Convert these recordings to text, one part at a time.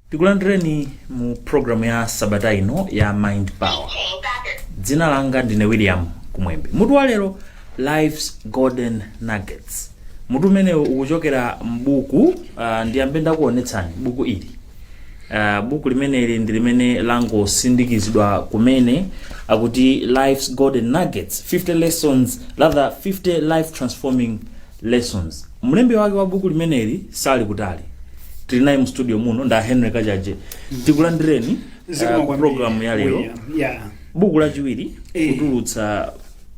Tikulandireni mu program ya Sabata ino ya Mind Power. Dzina langa ndine William Kumwembe. Mutu wa lero Life's Golden Nuggets. Mutu umene ukuchokera mbuku ndiyambe ndakuonetsani buku ili. Buku limene ndi limene langosindikizidwa kumene akuti Life's Golden Nuggets, 50 life transforming lessons. Mlembi wake wa buku limeneli sali kutali. Tilinayi mu studio muno nda Henry Kajaje. Tikulandireni program ya lero. Buku lachiwiri kutulutsa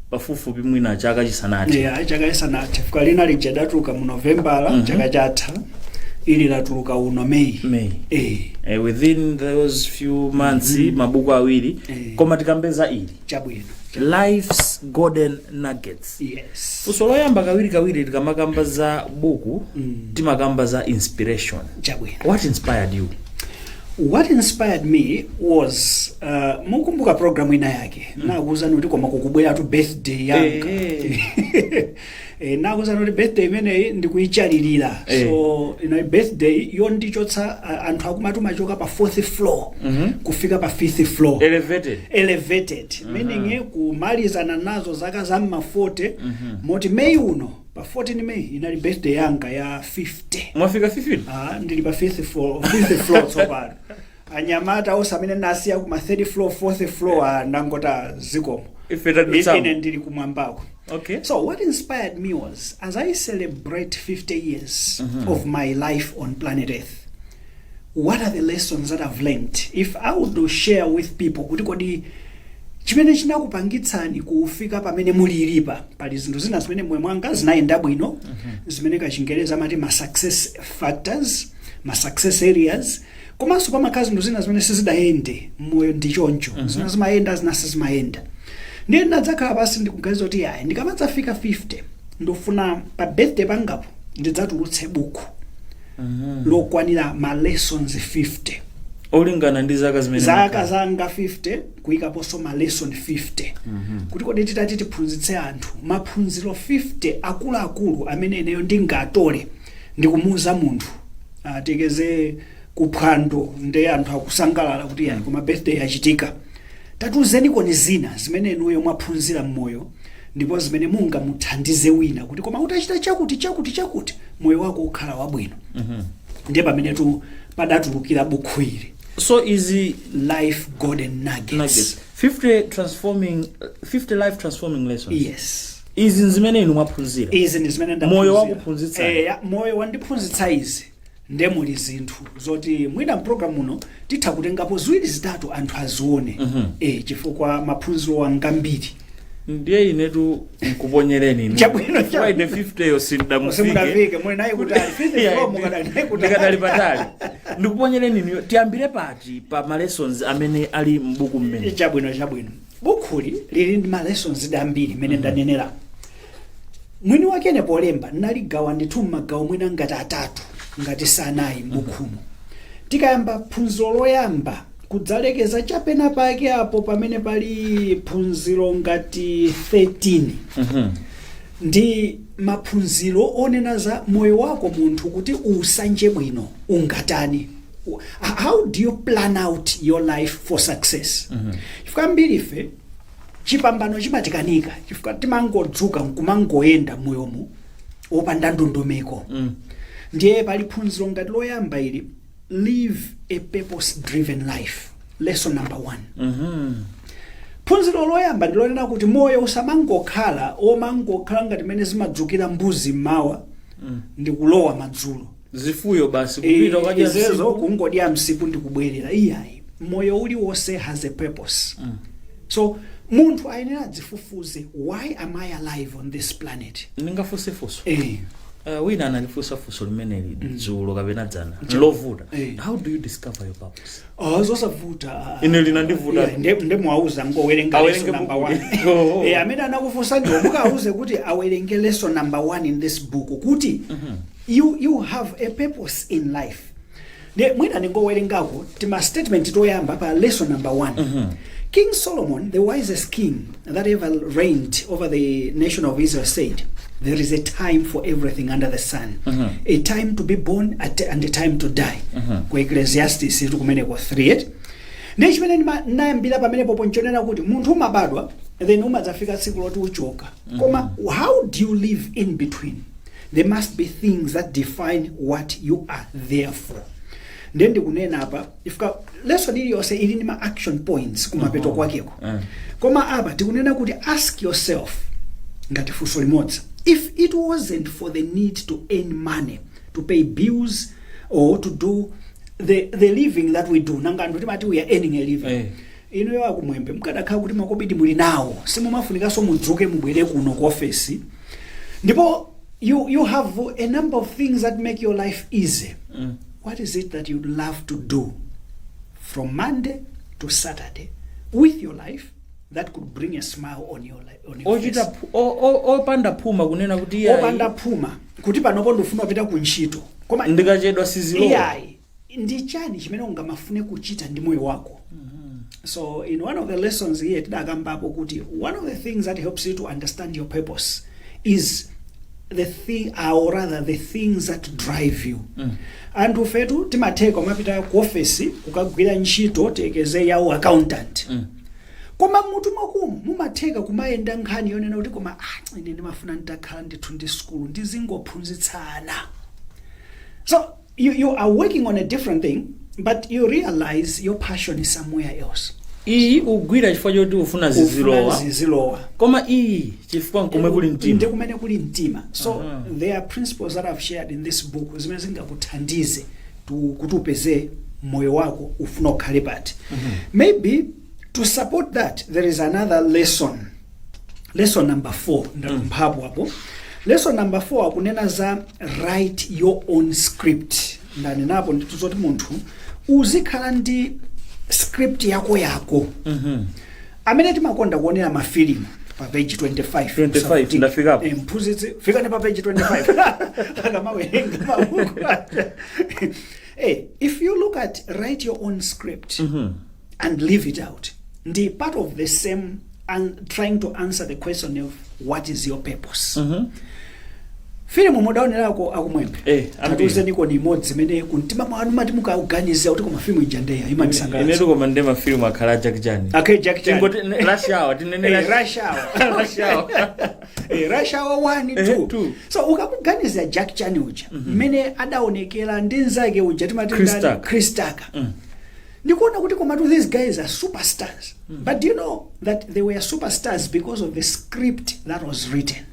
pafupifupi mwina chaka chisanati. Chaka chisanati. Fukalina lijadatuka mu November chaka chatha. Ili latuluka uno May. Within those few months mabuku awiri koma tikambeza ili. Chabwino. Life's Golden Nuggets. Yes. Usolo yamba kawiri tikamakamba za buku timakamba za inspiration. Chabwino. What inspired you? What inspired me was mukumbuka program ina yake nakuza kuti koma kukubwera tu birthday yanga nakuza kuti birthday imene ndikuichalirira so birthday yondichotsa anthu akumatu machoka pa 4th floor kufika pa 5th floor elevated meaning kumalizana nazo zaka za ma 40 moti May uno pa 14 May inali birthday yanga ya 50. Mwafika 50? Ndili pa 5th floor tsopano. Anyamata osamene nasiya kuma 3rd floor 4th floor nangota zikomo. Ine ndili kumwambako. Okay. So what inspired me was as I celebrate 50 years of my life on planet Earth, what are the lessons that I've learned? If I would share with people kuti kodi chimene chinakupangitsani kufika pamene muliripa pali zinthu zina zimene moyo mwanga zinayenda bwino zimene kachingereza amati ma success factors, ma success areas, komanso pamakazi zinthu zina zimene sizidayende moyo ndichoncho zina zimayenda zina sizimayenda. Ndiye ndadzakhala basi ndikuganiza kuti yayi ndikamadzafika 50 ndofuna pa birthday pangapo ndidzatulutse buku lokwanira ma lessons 50 olingana ndi zaka zimene zaka zanga 50 kuikaponso ma lesson 50 kuti kodi titati tiphunzitse anthu maphunziro 50 akuluakulu amene ineyo ndingatole ndikumuuza munthu atekeze kuphwando ndi anthu akusangalala kuti yani kuma birthday yachitika tatuzeni koni zina zimene inuyo mwaphunzira mmoyo ndipo zimene mungamuthandize wina kuti koma utachita chakuti moyo wako ukhala wabwino ndiye pamene tu padatulukira buku ili. So easy Life Golden Nuggets. 50 life transforming lessons. Yes. Izi zimene inu mwaphunzira. Izi zimene ndaphunzira. Moyo wakuphunzitsa. Moyo wandiphunzitsa izi. Ndemuli zinthu zoti mwina program uno titha kutengapo ziwiri zitatu anthu azione. Chifukwa maphunziro wanga mbiri. Ndiye inetu nkuponyereni inu. Chabwino. Friday 50 yosindamusike. Simudafike mwe nayi kuti 50 floor mukadali kuti ndikadali patali. Ndikuponyereni inu tiyambire pati pa ma lessons amene ali mbuku mmene. Chabwino. Bukuli lili ndi ma lessons ambiri mene ndanenera. Mwini wake ne polemba naligawa ndithu magawo mwina ngati atatu ngati sanayi mbukumu. Tikayamba phunziro loyamba kudzalekeza chapena pake apo pamene pali phunziro ngati 13 ndi maphunziro onena za moyo wako munthu kuti usanje bwino ungatani. How do you plan out your life for success? Chifukwa mbiri ife chipambano chimatikanika chifukwa timangodzuka nkumangoyenda moyomu opanda ndondomeko. Ndiye pali phunziro ngati loyamba ili live a purpose driven life, lesson number 1. Phunziro loyamba ndilonena kuti moyo usamangokhala omangokhala ngati mene zimadzukira mbuzi mawa ndikulowa madzulo zifuyo basi kupita ukadya zezo kungodya msipu ndikubwerera iyayi moyo uli wonse has a purpose. So munthu ayenera adzifufuze, why am I alive on this planet? Ningafunse funso. Wina analifunsa funso limeneli dzulo kapena dzana lovuta. How do you discover your purpose? Zosavuta. Ine linandivuta. Ndemwauza ngowerenga lesson number 1. Amene anakufunsa ndio mukauze kuti awerenge lesson number 1 in this book kuti you have a purpose in life. Mwina ningowerengako tima statement toyamba pa lesson number 1. King Solomon, the wisest king that ever reigned over the nation of Israel, said, there is a time for everything under the sun. A time to be born and a time to die. Kwa Ecclesiastes tukumeneko 3:8. Ndi chimene nayambira pamenepo ponchonera kuti munthu umabadwa then umadzafika tsiku loti uchoka. Koma how do you live in between? There must be things that define what you are there for. Then ndikunena apa ifika lesson iliyonse ili ndi ma action points kumapeto kwakeko. Koma apa tikunena kuti ask yourself ngati funso limodzi, if it wasn't for the need to earn money to pay bills or to do the living that we do, nanga ndo timati we are earning a living. Ino yo akumwembe mkadakhala kuti makobidi muli nawo simumafunikaso mudzuke mubwere kuno ku office ndipo you have a number of things that make your life easy. What is it that you'd love to do from Monday to Saturday with your life that could bring a smile on your face? Opanda phuma kunena kuti opanda phuma kuti panopo ndofuna kupita ku ntchito koma ndikachedwa sizilowa ndi chani chimene ungamafune kuchita ndi moyo wako. So in one of the lessons here tidakambapo kuti one of the things that helps you to understand your purpose is the thing, or rather the things that drive you. And ufetu timatheka mapita ku office kukagwira ntchito tekeze yawo accountant. Koma mutu makumu mumatheka kumayenda nkhani yonena kuti koma ine ndimafuna nditakhala ndithu ndi school ndizingophunzitsana. So you are working on a different thing, but you realize your passion is somewhere else. Ugwira chifukwa choti ufuna zizilowa koma chifukwa nkomwe kuli mtima ndikumene kuli mtima. So there are principles that I've shared in this book zimene zingakuthandize kuti upeze moyo wako ufuna ukhale pati. Maybe to support that there is another lesson number 4 ndakumphapo hapo. Lesson number 4 akunena za write your own script. Ndani napo ndituzoti munthu uzikhala ndi script yako. Amene timakonda kuonera mafilimu pa page 25 ndafika hapo. Mphunzitsi fika ne pa page 25 akamawerenga mabuku. If you look at write your own script and leave it out, the part of the same and trying to answer the question of what is your purpose. Filimu mudaonerako akumwembe. Atuze niko ni imodzi zimene kuntima mwanu mati mukaganiza kuti koma filimu ijandeya imanisangaza. Inetu koma ndema filimu akhala Jack Chan. Jack Chan. Ngoti rush hour tinenera rush hour. Rush hour 1 2. So ukamuganiza Jack Chan uja mmene adaonekera ndi nzake uja timati Chris Tucker. Ndikuona kuti koma these guys are superstars. But do you know that they were superstars because of the script that was written?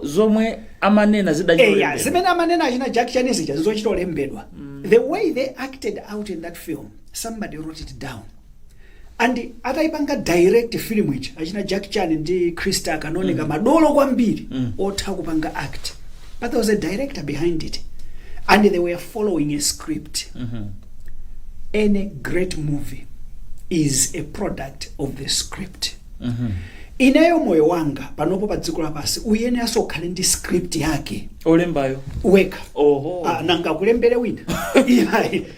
Zomwe amanena zidachitolembedwa. Zimene amanena achina Jack Chan zija zizochitolembedwa. The way they acted out in that film, somebody wrote it down. And ataipanga direct film ichi achina Jack Chan ndi Chris Tucker anoneka madolo kwambiri otha kupanga act. But there was a director behind it. And they were following a script. Any great movie is a product of the script. Inayo moyo wanga panopo pa dziko lapasi uyene asokhale ndi script yake olembayo weka nanga kulembere wina.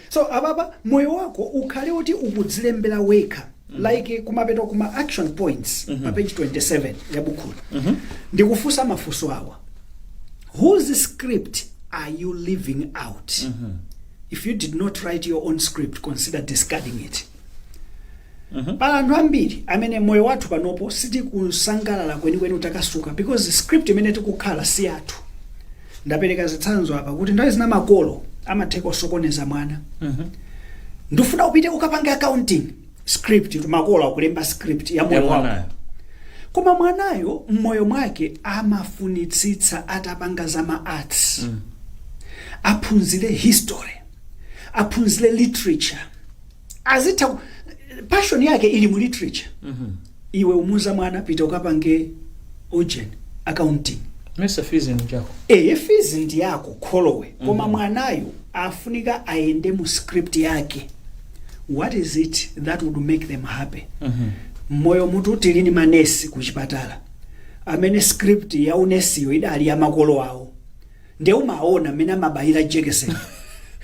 So ababa moyo wako ukhale uti ukudzilembera weka like kumapeto kuma action points pa page 27 ya buku. Ndikufusa mafuso awa, whose script are you living out? If you did not write your own script, consider discarding it. Pala anthu ambiri amene moyo wathu panopo siti kusangalala kwenikweni utakasuka because the script imene tikukhala si athu. Ndapereka zitsanzo apa kuti ndawe zina makolo amatheka osokoneza mwana. Ndifuna upite ukapanga accounting script, makolo akulemba script ya moyo wako. Koma mwanayo mmoyo mwake amafunitsitsa atapanga zama arts. Aphunzire history, aphunzire literature. Azita passion yake ili mu literature. Iwe umuza mwana pita ukapange accounting. Mesa fees njako. Fees ndi yako kholowe. Koma mwanayo afunika aende mu script yake. What is it that would make them happy? Moyo mutu tilini manesi kuchipatala. Amene script ya unesiyo idali ya makolo awo. Nde umaona mena mabaira jekesen.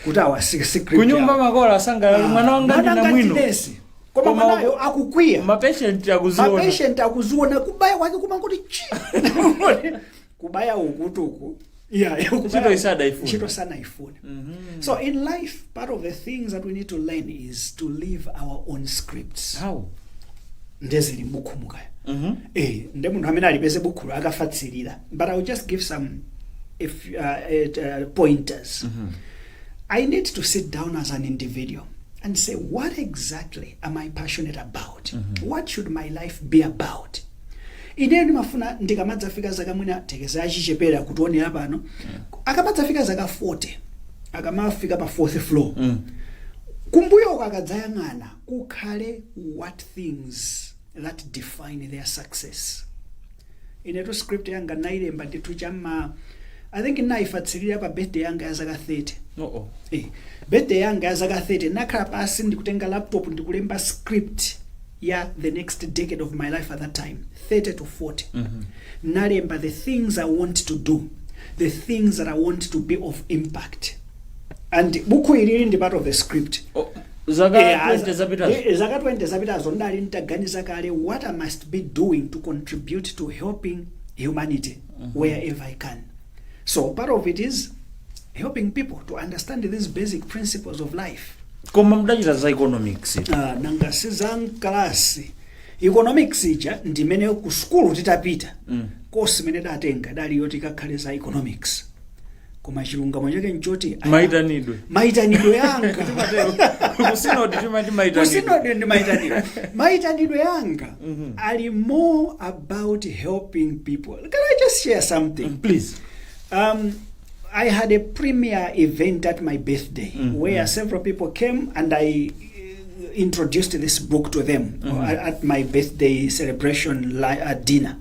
Kutawa script. Kunyumba makolo asanga mwana wanga ndina mwino. Koma mwanayo akukwiya. Ma patient akuzuona. Kubaya kwake kumangoti chi. kubaya ukutuku yeah ntchito sanaifune. So in life, part of the things that we need to learn is to live our own scripts. How? Ndezili mbuku mukaya nde munthu amene alipeze bukhulu akafatsirira, but I'll just give some pointers. I need to sit down as an individual and say, what exactly am I passionate about? What should my life be about? Ine ndimafuna ndikamadzafika zaka mwina tekeza achichepera kutionera pano akamadzafika zaka 40 akamafika pa 4th floor kumbuyo kakadzayang'ana kukhale what things that define their success. Inetu script yanga nailemba nditu chama I think naifatsirira pa birthday yanga ya zaka 30. Birthday yanga ya zaka 30 nakhala pasi ndikutenga laptop ndikulemba script ya the next decade of my life at that time, 30 to 40. Nalemba the things I want to do, the things that I want to be of impact. And buku ilili ndi part of the script. Zaka 20 zapitazo ndali ntaganiza kale what I must be doing to contribute to helping humanity wherever I can. So part of it is helping people to understand these basic principles of life. Koma mudachita za economics nanga sizankalasi economics ija ndimene ku school titapita course imene datenga dali yoti kakhale za economics, koma chilungamo chake nchoti maitanidwe yanga maitanidwe yanga ali more about helping people. Can I just share something, please? I had a premiere event at my birthday where several people came and I introduced this book to them at my birthday celebration dinner.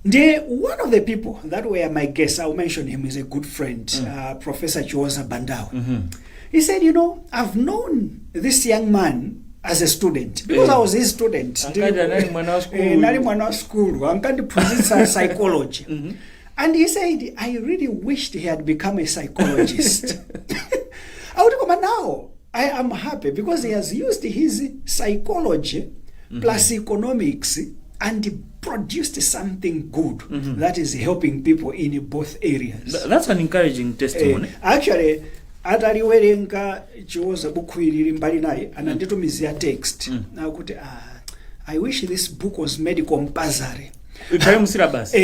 One of the people that were my guests, I'll mention him, is a good friend, Professor Chiwoza Bandao. He said, you know, I've known this young man as a student because I was his student. School. Psychology. And he said, I really wished he had become a psychologist. I would come now. I am happy because he has used his psychology plus economics and produced something good that is helping people in both areas. That's an encouraging testimony. Actually, ataliwerenga Chiwoza buku ilili mbali naye ananditumizia text nakuti I wish this book was made compulsory.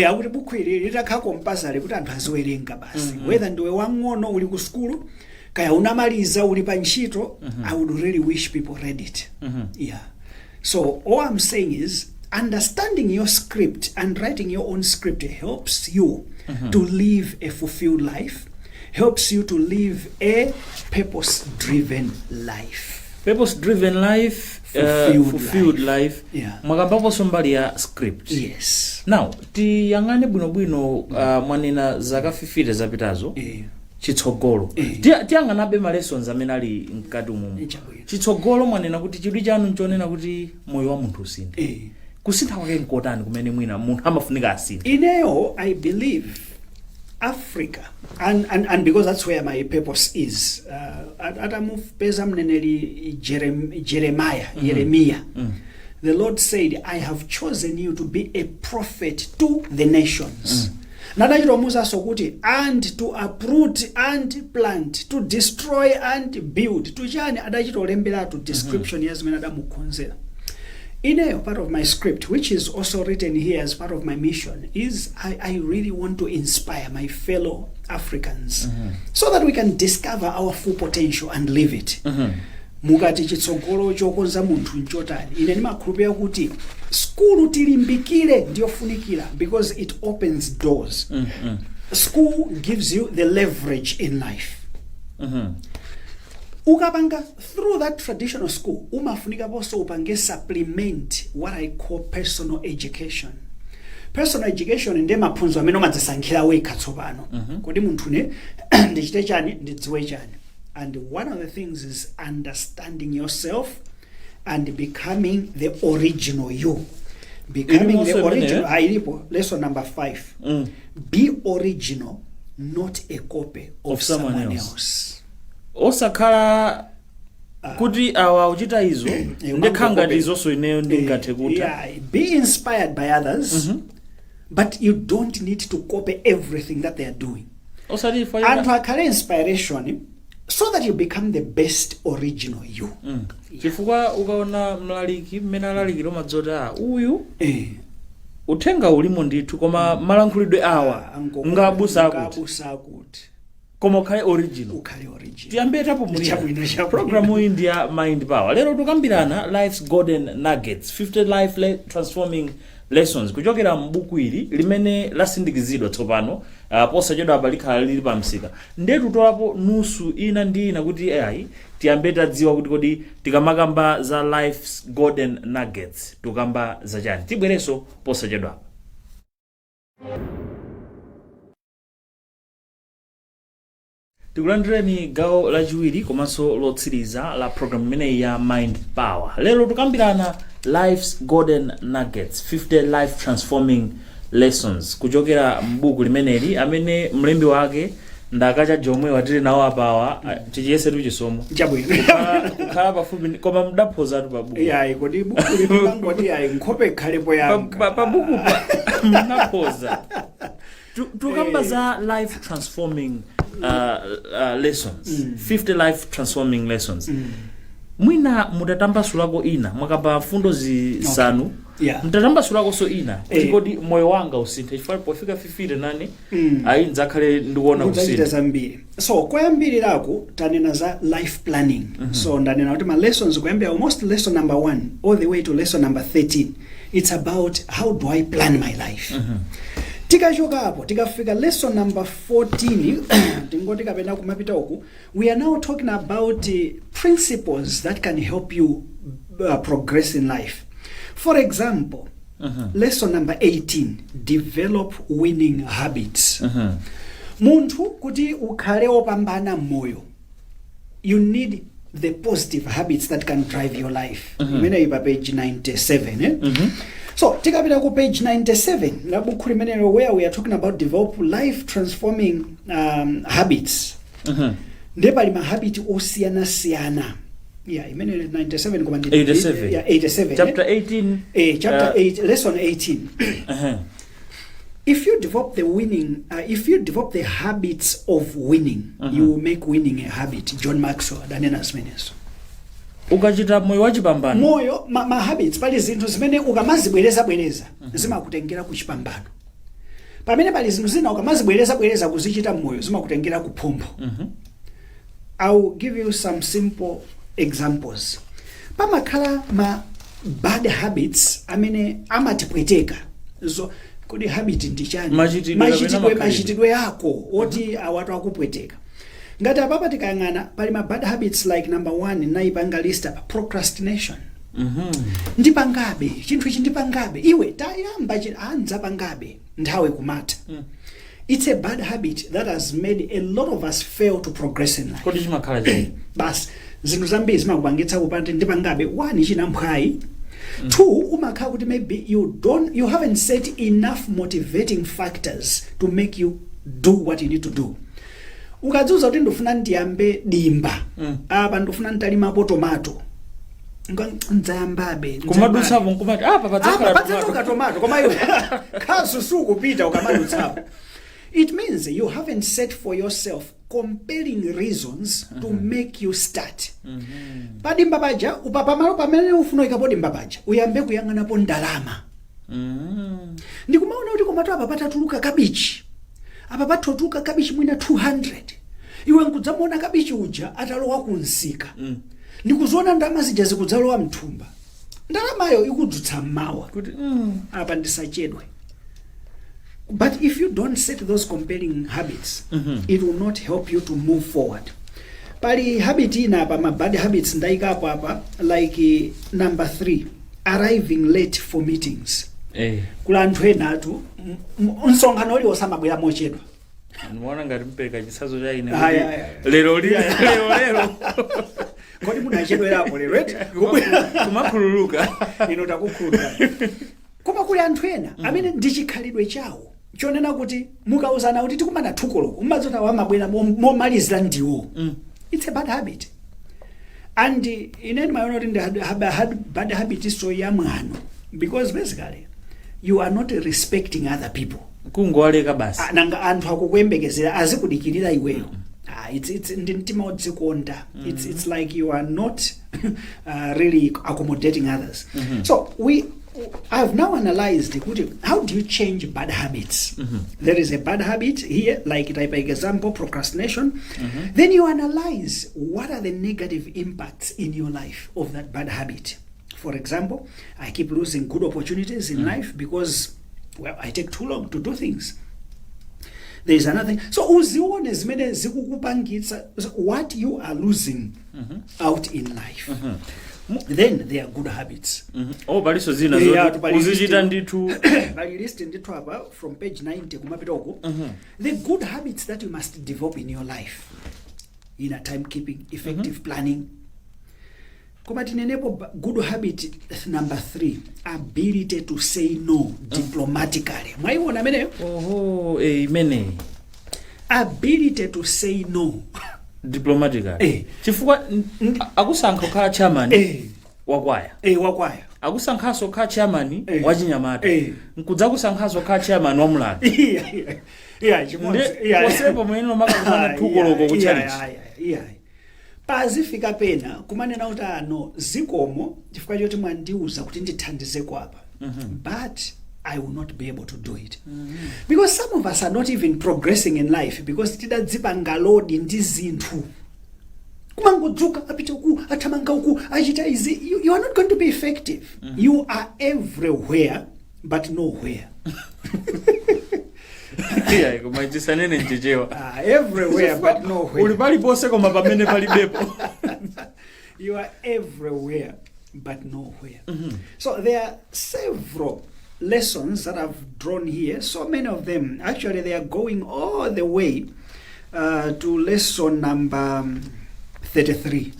Akuti buku ili litakhala compulsory kuti anthu aziwerenga basi. Whether ndiwe wang'ono uli ku school kaya unamaliza uli pa ntchito, I would really wish people read it. Yeah. So all I'm saying is understanding your script and writing your own script helps you to live a fulfilled life, helps you to live a purpose-driven life. Purpose-driven life, fulfilled life. Yeah. Mwakamba sombali ya script. Yes. Now, tiyang'ane bwinobwino mwanena zaka 50 zapitazo. Chitsogolo. Tiyang'anabe ma lessons amene ali mkati mumu. Chitsogolo mwanena kuti chidwi chanu nchonena kuti moyo wa munthu usinthe. Kusintha kwake nkotani kumene mwina munthu amafunika asinthe. Ineyo, I believe Africa, and because that's where my purpose is. Adamu peza mneneli Jeremiah. The Lord said, I have chosen you to be a prophet to the nations. Nadachiromuza sokuti and to uproot and plant, to destroy and build. Tujani adachitolembera to description yazimene adamukonzera. Ineyo, part of my script, which is also written here as part of my mission, is I really want to inspire my fellow Africans so that we can discover our full potential and live it. Mukati chitsogolo chokonza munthu nchotani. Ine ndimakhulupirira kuti school tilimbikire ndiyofunikira because it opens doors. School gives you the leverage in life. Ukapanga through that traditional school, umafunika also upange supplement what I call personal education. Personal education ndi maphunzo amene umadzisankhira wekha tsopano. Kodi munthu ne ndichite chani ndidziwe chani. And one of the things is understanding yourself and becoming the original you. Becoming the original. Lesson number 5. Be original, not a copy of someone else. Osakhala kuti awa uchita izo ndekhanga ndizonso ineyo ndingathe kuti. Yeah, be inspired by others, but you don't need to copy everything that they are doing. Osati for Anthu akhale inspiration so that you become the best original you. Chifukwa ukaona mlaliki mmene alalikira madzota uyu uthenga ulimo ndithu koma malankhulidwe awa ngabusa akuti koma ukhale original. Tiyambe tapo mulira programu iyi ndi ya Mind Power. Lero tukambirana Life's Golden Nuggets, 50 life transforming lessons kuchokera mbuku ili limene lasindikizidwa tsopano posachedwa apa likhala lili pamsika. Ndetu tolapo nusu ina ndi ina kuti ai tiyambe tadziwa kuti kodi tikamakamba za Life's Golden Nuggets tukamba za chani. Tibwereso posachedwa apa. Tikulandireni gawo lachiwiri komanso lotsiriza la program imeneyi ya Mind Power. Lero tukambirana Life's Golden Nuggets, 50 life transforming lessons kuchokera mbuku limeneli amene mlembi wake ndakacha jomwe watili nawo apawa tichiyese tuchisomo kukhala pafupi koma mdaphoza tu pabuku yayi kodi buku limangoti yayi nkhope khalepo yanga pabuku mnaphoza tukamba za life transforming lessons, 50 life transforming lessons. Mwina mutatambasulako ina mwakapa fundo zisanu mutatambasulako so ina kodi moyo wanga usinthe chifukwa pofika 50 nani ayi nzakhale ndikuona kusintha. So koyambiriraku tanena za life planning. So ndanena kuti ma lessons koyambira almost lesson number 1 all the way to lesson number 13. It's about how do I plan my life. Tikachoka hapo tikafika lesson number 14 tingoti kapena kumapita uku, we are now talking about principles that can help you progress in life. For example, lesson number 18, develop winning habits. Munthu kuti ukhale opambana moyo, you need the positive habits that can drive your life. Imene ipa page 97 So, tikapita ku page 97 la buku limenelo where we are talking about develop life transforming habits. Ndipo ali ma habit osiyana. Yeah, imene 97 koma 87. Yeah, 87. Chapter 18. Chapter 8, lesson 18. If you develop the habits of winning, you will make winning a habit. John Maxwell danena smeneso. Ukachita moyo wachipambano. Moyo ma habits pali zinthu zimene ukamazibwereza zimakutengera ku chipambano. Pamene pali zinthu zina ukamazibwereza kuzichita moyo zimakutengera ku phumbo. I'll give you some simple examples. Pamakhala ma bad habits amene amatipweteka. So kodi habit ndi chani? Machitidwe yako oti awatu akupweteka. Ngati apapa tikayang'ana pali ma bad habits like number 1 naipanga list procrastination. Ndipangabe chinthu ichi ndipangabe iwe tayamba anzapangabe nthawi kumata. It's a bad habit that has made a lot of us fail to progress in life. Kodi chimakhala chani? Bas zinthu zambiri zimakupangitsa kupanda ndipangabe 1 chinamphwayi. 2 umakhala kuti maybe you haven't set enough motivating factors to make you do what you need to do. Ukadziuza kuti ndofuna ndiyambe dimba apa ndofuna nditalimapo tomato nzayambabe kumadutsapo nkumati apa padzakhala tomato koma iwe khasu sukupita ukamadutsapo. It means you haven't set for yourself compelling reasons to make you start. Padimba paja upapamalo pamene ufuna ikapo dimba paja uyambe kuyang'anapo ndalama. Ndikumaona kuti komatu apa patatuluka kabichi apa patotuka kabichi mwina 200. Iwe nkudzamuona kabichi uja atalowa kunsika. Ndikuzoona ndalama zija zikudzalowa mthumba. Ndalamayo ikudzutsa mawa kuti apa ndisachedwe. But if you don't set those compelling habits, it will not help you to move forward. Pali habit ina apa ma bad habits ndaikapo apa like number 3, arriving late for meetings. Kula anthu ena atu msonkhano uli osamabwera mochedwa. Muona ngati mpereka chisazo cha ine lero kodi munachedwerapo lero kumakhululuka ino takukhululuka. Koma kuli anthu ena amene ndichikhalidwe chawo chonena kuti mukauzana kuti tikumana thukolo umadzota wamabwera momalizira ndiwo. It's a bad habit. And ineni mayona kuti bad habit so yamwano because basically you are not respecting other people. Kungowaleka basi. Nanga anthu akukuyembekezera azikudikirira iweyo. It's ndi mtima odzikonda. It's like you are not really accommodating others. So I've now analyzed how do you change bad habits. There is a bad habit here, like type example, procrastination. Then you analyze what are the negative impacts in your life of that bad habit. For example, I keep losing good opportunities in life because, well, I take too long to do things. There is another thing. So uzione zimene zikukupangitsa what you are losing out in life. Then they are good habits. Oh, baliso zina zote uzichita nditu bali list nditu hapa from page 90 kumapitoko. The good habits that you must develop in your life. In a timekeeping, effective planning. Koma tinenepo good habit number 3, ability to say no diplomatically. Mwaiona meneyo? Imene. Ability to say no diplomatically. Chifukwa akusankha kukhala chairman wakwaya. Wakwaya. Akusankhaso kukhala chairman wa Chinyamata. Nkudza kusankhaso kukhala chairman wa Mulanje. Chimodzi. Posepo mwene makakhala thukoloko ku challenge. Pazifika pena kumanena kuti no zikomo chifukwa choti mwandiuza kuti ndithandize kwapa. But I will not be able to do it. Because some of us are not even progressing in life because tidadzipanga load ndi zinthu. Kumangodzuka apita uku athamanga uku achita izi, you are not going to be effective. You are everywhere but nowhere. Kumaitisanene njejewa. Everywhere but nowhere. Ulipali pose koma pamene pali bepo. You are everywhere but nowhere. So there are several lessons that I've drawn here. So many of them, actually they are going all the way to lesson number 33.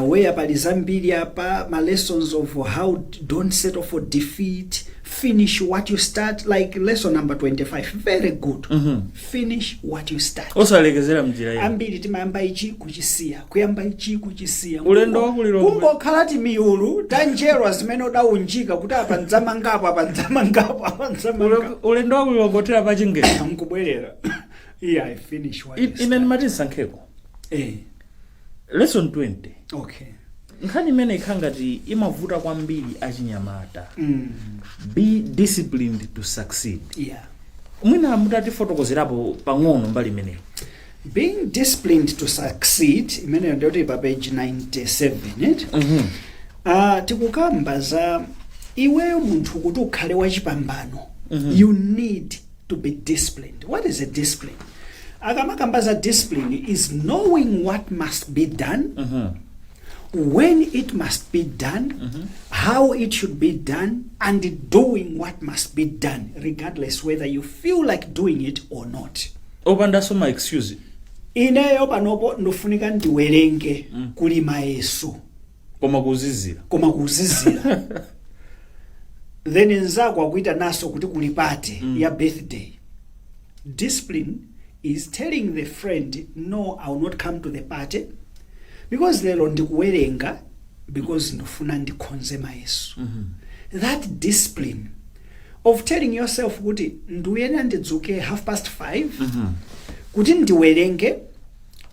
Where palizambiri apa my lessons of how don't settle for defeat, finish what you start, like lesson number 25. Very good. Finish what you start. Osalekezera mjira ya. Ambiri timayamba ichi kuchisiya, kuyamba ichi kuchisiya. Ulendo wakuliro. Kungokhala ti miyulu tanjerwa zimene udaunjika kuti apa nzamangapo Ulendo wakulongotera pachingezi. Nkubwerera. Yeah, I finish what you start. Ine nimati sankheko. Lesson 20. Okay. Nkhani imene ikhangati imavuta kwambiri achinyamata. Be disciplined to succeed. Yeah. Mwina mutati fotokozerapo pang'ono mbali imeneyo. Being disciplined to succeed, imene ndoti pa page 97, tikukamba za iweyo munthu kuti ukhale wachipambano. You need to be disciplined. What is a discipline? Akamakamba za discipline is knowing what must be done, when it must be done, how it should be done, and doing what must be done, regardless whether you feel like doing it or not. Opanda soma excuse. Ineyo panopo ndofunika ndiwerenge kuli mayeso. Koma kuzizira. Then nzako akuita naso kuti kuli party ya birthday. Discipline is telling the friend, no, I will not come to the party because lero ndikuwerenga because ndofuna ndikhonze mayeso. That discipline of telling yourself kuti nduyena ndidzuke 5:30 kuti ndiwerenge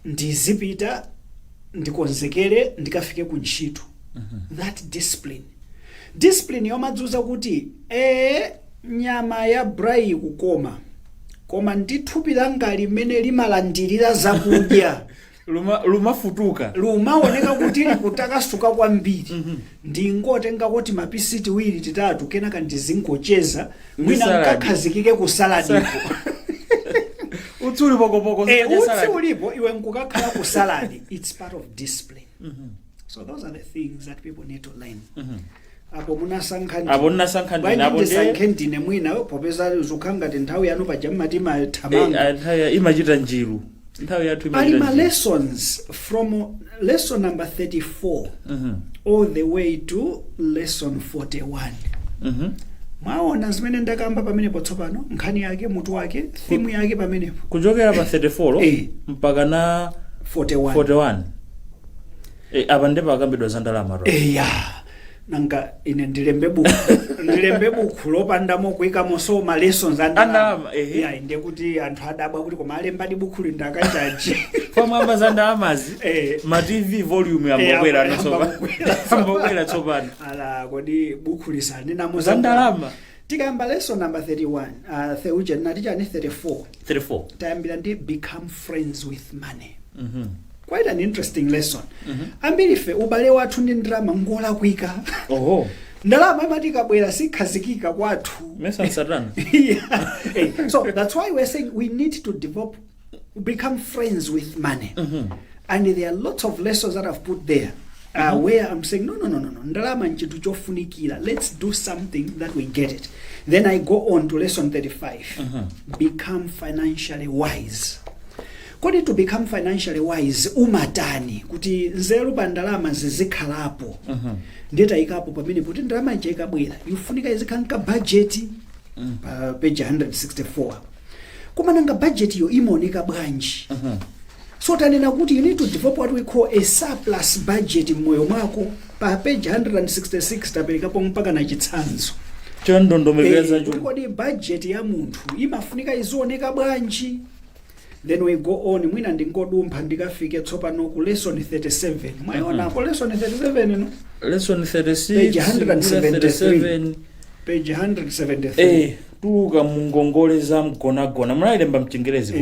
ndizipita ndikonzekere ndikafike ku ntchito. That discipline yomadzuza kuti nyama ya brai koma ndithupi langa limene limalandirira zakudya lumafutuka lumaoneka kuti likutakasuka kwambiri. Ndingotenga kuti mapisiti 2 3 kenaka ndizingocheza mwina nkakhazikike ku saladipo. Utsuli pokopoko utsi ulipo iwe nkukakhala ku salad. It's part of discipline. So those are the things that people need to learn. Apo munasankhani mwina popeza zukhangati nthawi yanu pajammatima thamanga imachita njiru nthawi yathu imachita lessons from lesson number 34 all the way to lesson 41. Mwaona zimene ndakamba pamenepo tsopano nkhani yake mutu wake theme yake pamenepo kuchokera pa 34 mpaka na 41. Apa ndipo akambidwa za ndalama. nanga ine ndilembe buku lopandamo kuikamo so ma lessons Andalama, ya inde kuti anthu adabwa kuti koma alemba di buku lindakanjaji Famamba zandalamazi ma TV volume yambokwera ambokwera tsopano ala kodi buku lisani namo zandalama tikayamba lesson number 31 theuje natichani 34 tayambira ndi become friends with money. Quite an interesting lesson. Ambiri fe ubale wathu ndi ndalama ngola kuika. Oho. Ndalama imatikabwera sikhazikika kwathu. Mesa Satan. Yeah. So that's why we're saying we need to become friends with money. And there are lots of lessons that I've put there. Where I'm saying no. Ndalama nchitu chofunikira. Let's do something that we get it. Then I go on to lesson 35. Become financially wise. Kodi to become financially wise umatani kuti nzeru pa ndalama zizikhalapo ndeta ikapo pamene kuti ndalama ija ikabwera ifunika izikhanka budget pa page 164 koma nanga budget yo imaoneka bwanji so tanena kuti you need to develop what we call a surplus budget mmoyo mwako pa page 166 taperekapo mpaka na chitsanzo chondondomekeza kodi budget ya munthu imafunika izioneka bwanji. Then we go on mwina ndingodumpha ndikafike tsopano ku lesson 37 mwaona ko lesson 37 no lesson 36 page 177 page 173 tuka mungongole za mgonagona mnayilemba mchingerezi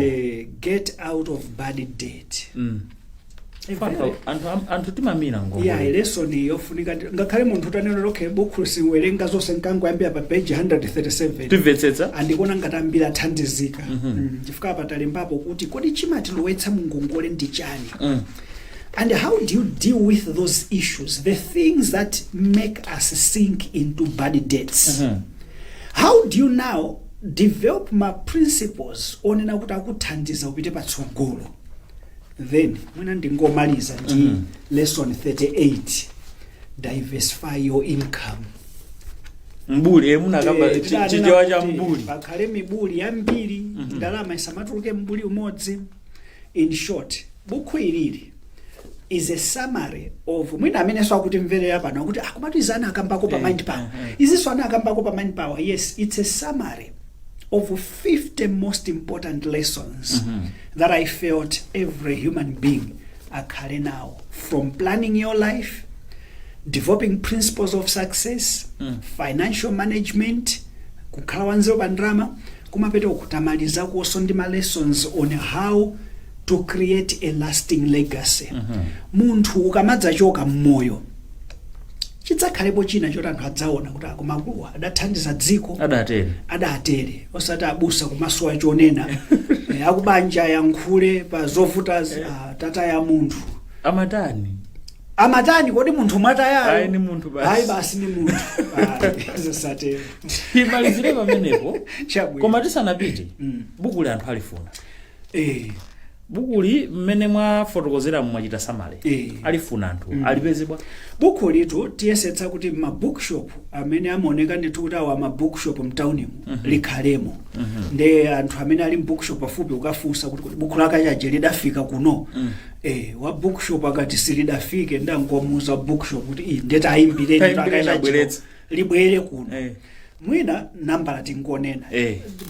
get out of bad debt. Anthu timamina ngongole yeah lesson yofunika ngakhale munthu utanena lokhe buku siwerenga zonse nkango yambira pa page 137 tivetsetsa andikuona ngati athandizika chifukwa patalembapo kuti kodi chimatilowetsa mungongole ndi chani. And how do you deal with those issues, the things that make us sink into bad debts? How do you now develop my principles onena kuti akuthandiza upite patsogolo? Then mwina ndingomaliza ndi lesson 38 diversify your income. Mbuli munakamba chichewa cha mbuli pakhale mibuli yambiri ndalama isamatuluke mbuli umodzi. In short buku ilili is a summary of mwina amene so akuti mverera pano kuti akomatu izana akambako pa mind power iziso ana akambako pa mind power. Yes, it's a summary of 50 most important lessons that I felt every human being akhale now, from planning your life, developing principles of success, financial management, kukhala wanzeru pa ndalama, kumapeta kutamaliza kuoso ndi ma lessons on how to create a lasting legacy. Munthu ukamadza choka mmoyo chidzakhalepo china choti anthu adzaona kuti akumakuluwa adathandiza dziko adatere osati abusa kumaso achonena akubanja yankhule pa zovuta tata ya munthu amatani kodi munthu mwatayayo ni munthu basi basi ni munthu zosatero imalizire pamenepo koma tisanapite buku li anthu alifuna bukuli mmene mwa fotokozera mwachita samale alifuna anthu alipezebwa buku litu tiyesetsa kuti ma bookshop amene amaoneka ndithu kuti awa ma bookshop mtaunimu likhalemo nde anthu amene ali bookshop pafupi ukafunsa kuti buku lakachaje lidafika kuno wa bookshop akati silidafike ndangomuza bookshop kuti ndeti ayimbireni takachaje libwere kuno mwina nambala tingonena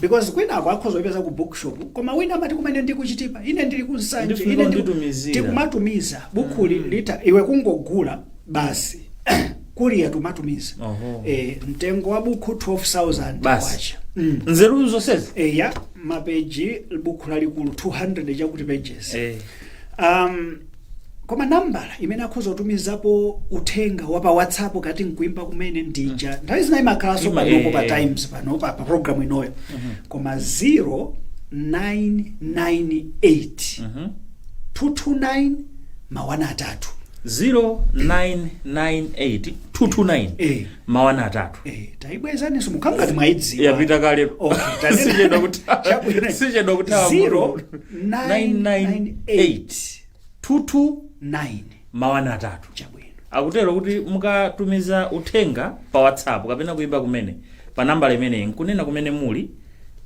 because kwina akhoza kupeza ku bookshop koma wina amati kumene ndikuchitipa ine ndili kunsanje ine ndikumatumiza buku lita iwe kungogula basi kuli yatumatumiza mtengo wa buku 12,000 kwacha nzeru zonsezi ya mapeji buku lalikulu 200 chakuti pages koma nambala imene akhoza kutumizapo uthenga wa pa WhatsApp kati nkuimba kumene ndija nthawi zina imakhalaso panopo pa times pano pa program inoyo koma 0998 229 mawana atatu 0998 229 mawana atatu taibwezaninso mukhangati mwaidziwa yapita kale sichedwa kuthawa 0998 229 mawana atatu akutero kuti mukatumiza uthenga pa WhatsApp kapena kuimba kumene pa nambala imene nkunena kumene muli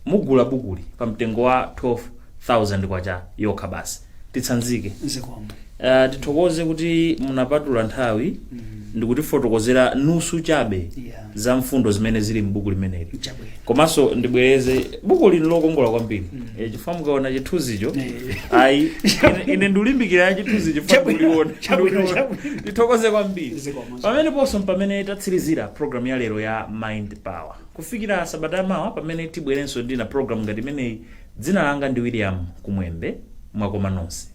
mugula bukuli pa mtengo wa 12,000 kwacha yokha basi titsanzike. Zikomo. Tithokoze kuti munapatula nthawi ndikutifotokozera nusu chabe za mfundo zimene zili m'buku limeneli. Komanso ndibwereze buku lino lokongola kwambiri. Chifukwa mukaona chithunzicho ayi ine ndiulimbikira chithunzi chifukwa ndikuliona. Tithokoze kwambiri. Pamene ponso pamene tatsirizira program ya lero ya Mind Power. Kufikira sabata mawa pamene tibwerenso ndina program ngati imeneyi, dzina langa ndi William Kumwembe, mwakoma nonse.